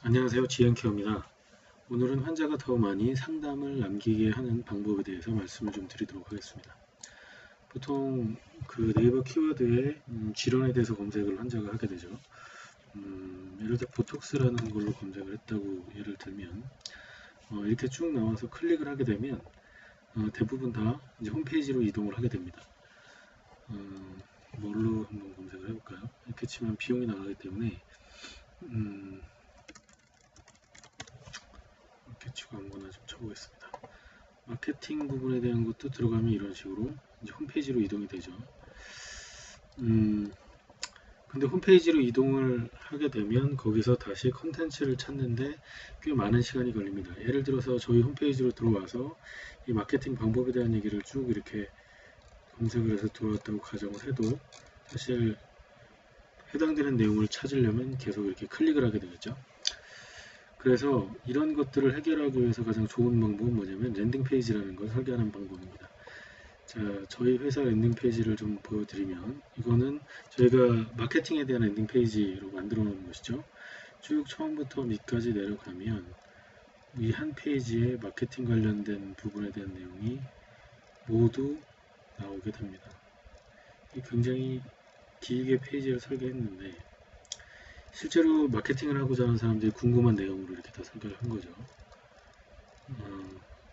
안녕하세요. 지앤케어입니다. 오늘은 환자가 더 많이 상담을 남기게 하는 방법에 대해서 말씀을 좀 드리도록 하겠습니다. 보통 그 네이버 키워드에 질환에 대해서 검색을 환자가 하게 되죠. 예를 들어 보톡스라는 걸로 검색을 했다고 예를 들면 이렇게 쭉 나와서 클릭을 하게 되면 대부분 다 이제 홈페이지로 이동을 하게 됩니다. 뭘로 한번 검색을 해볼까요? 이렇게 치면 비용이 나가기 때문에 이렇게 치고 아무거나 좀 쳐보겠습니다. 마케팅 부분에 대한 것도 들어가면 이런 식으로 이제 홈페이지로 이동이 되죠. 근데 홈페이지로 이동을 하게 되면 거기서 다시 컨텐츠를 찾는데 꽤 많은 시간이 걸립니다. 예를 들어서 저희 홈페이지로 들어와서 이 마케팅 방법에 대한 얘기를 쭉 이렇게 검색을 해서 들어왔다고 가정을 해도 사실 해당되는 내용을 찾으려면 계속 이렇게 클릭을 하게 되겠죠. 그래서 이런 것들을 해결하기 위해서 가장 좋은 방법은 뭐냐면 랜딩 페이지라는 걸 설계하는 방법입니다. 자, 저희 회사 랜딩 페이지를 좀 보여드리면 이거는 저희가 마케팅에 대한 랜딩 페이지로 만들어 놓은 것이죠. 쭉 처음부터 밑까지 내려가면 이 한 페이지에 마케팅 관련된 부분에 대한 내용이 모두 나오게 됩니다. 굉장히 길게 페이지를 설계했는데 실제로 마케팅을 하고자 하는 사람들이 궁금한 내용으로 이렇게 다 설계를 한 거죠.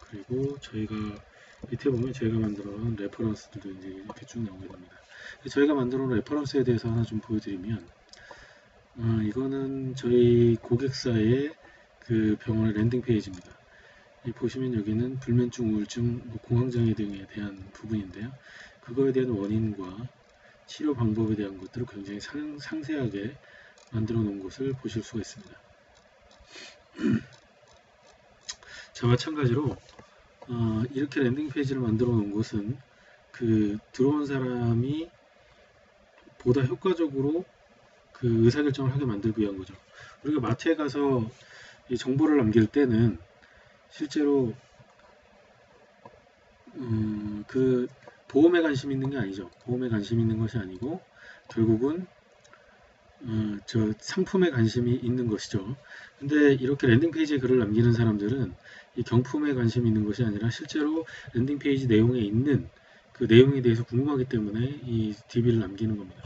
그리고 저희가 밑에 보면 저희가 만들어 놓은 레퍼런스들도 이제 이렇게 쭉 나오게 됩니다. 저희가 만들어 놓은 레퍼런스에 대해서 하나 좀 보여드리면 이거는 저희 고객사의 그 병원의 랜딩 페이지입니다. 보시면 여기는 불면증, 우울증, 공황장애 등에 대한 부분인데요. 그거에 대한 원인과 치료 방법에 대한 것들을 굉장히 상세하게 만들어 놓은 것을 보실 수가 있습니다. 자, 마찬가지로 이렇게 랜딩 페이지를 만들어 놓은 것은 그 들어온 사람이 보다 효과적으로 그 의사결정을 하게 만들기 위한 거죠. 우리가 마트에 가서 이 정보를 남길 때는 실제로 그 보험에 관심 있는 게 아니죠. 보험에 관심 있는 것이 아니고 결국은 저 상품에 관심이 있는 것이죠. 근데 이렇게 랜딩 페이지에 글을 남기는 사람들은 이 경품에 관심이 있는 것이 아니라 실제로 랜딩 페이지 내용에 있는 그 내용에 대해서 궁금하기 때문에 이 DB를 남기는 겁니다.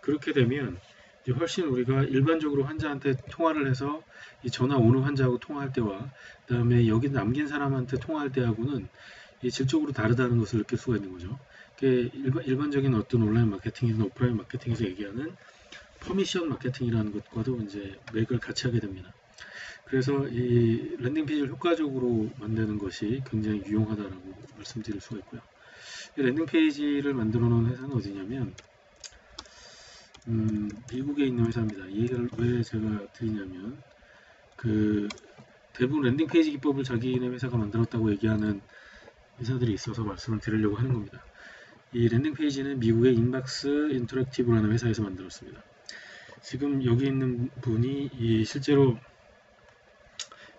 그렇게 되면 이제 훨씬 우리가 일반적으로 환자한테 통화를 해서 이 전화 오는 환자하고 통화할 때와 그다음에 여기 남긴 사람한테 통화할 때하고는 이 질적으로 다르다는 것을 느낄 수가 있는 거죠. 일반적인 어떤 온라인 마케팅이나 오프라인 마케팅에서 얘기하는 퍼미션 마케팅이라는 것과도 이제 맥을 같이 하게 됩니다. 그래서 이 랜딩 페이지를 효과적으로 만드는 것이 굉장히 유용하다라고 말씀드릴 수가 있고요. 이 랜딩 페이지를 만들어 놓은 회사는 어디냐면 미국에 있는 회사입니다. 이 얘기를 왜 제가 드리냐면 그 대부분 랜딩 페이지 기법을 자기네 회사가 만들었다고 얘기하는 회사들이 있어서 말씀을 드리려고 하는 겁니다. 이 랜딩 페이지는 미국의 인박스 인터랙티브라는 회사에서 만들었습니다. 지금 여기 있는 분이 실제로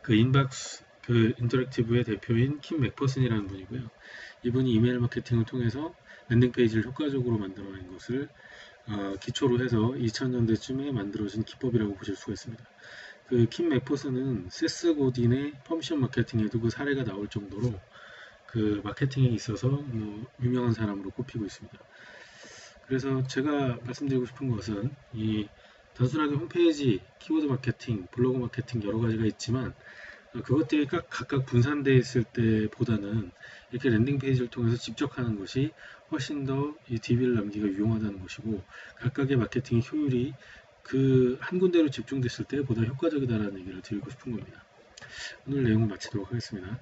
그 인박스 그 인터랙티브의 대표인 킴 맥퍼슨이라는 분이고요. 이분이 이메일 마케팅을 통해서 랜딩 페이지를 효과적으로 만들어낸 것을 기초로 해서 2000년대쯤에 만들어진 기법이라고 보실 수가 있습니다. 그 킴 맥퍼슨은 세스 고딘의 퍼미션 마케팅에도 그 사례가 나올 정도로 그 마케팅에 있어서 뭐 유명한 사람으로 꼽히고 있습니다. 그래서 제가 말씀드리고 싶은 것은 이 단순하게 홈페이지, 키워드 마케팅, 블로그 마케팅 여러 가지가 있지만 그것들이 각각 분산되어 있을 때보다는 이렇게 랜딩 페이지를 통해서 직접 하는 것이 훨씬 더 이 DB를 남기가 유용하다는 것이고 각각의 마케팅의 효율이 그 한 군데로 집중됐을 때 보다 효과적이다라는 얘기를 드리고 싶은 겁니다. 오늘 내용을 마치도록 하겠습니다.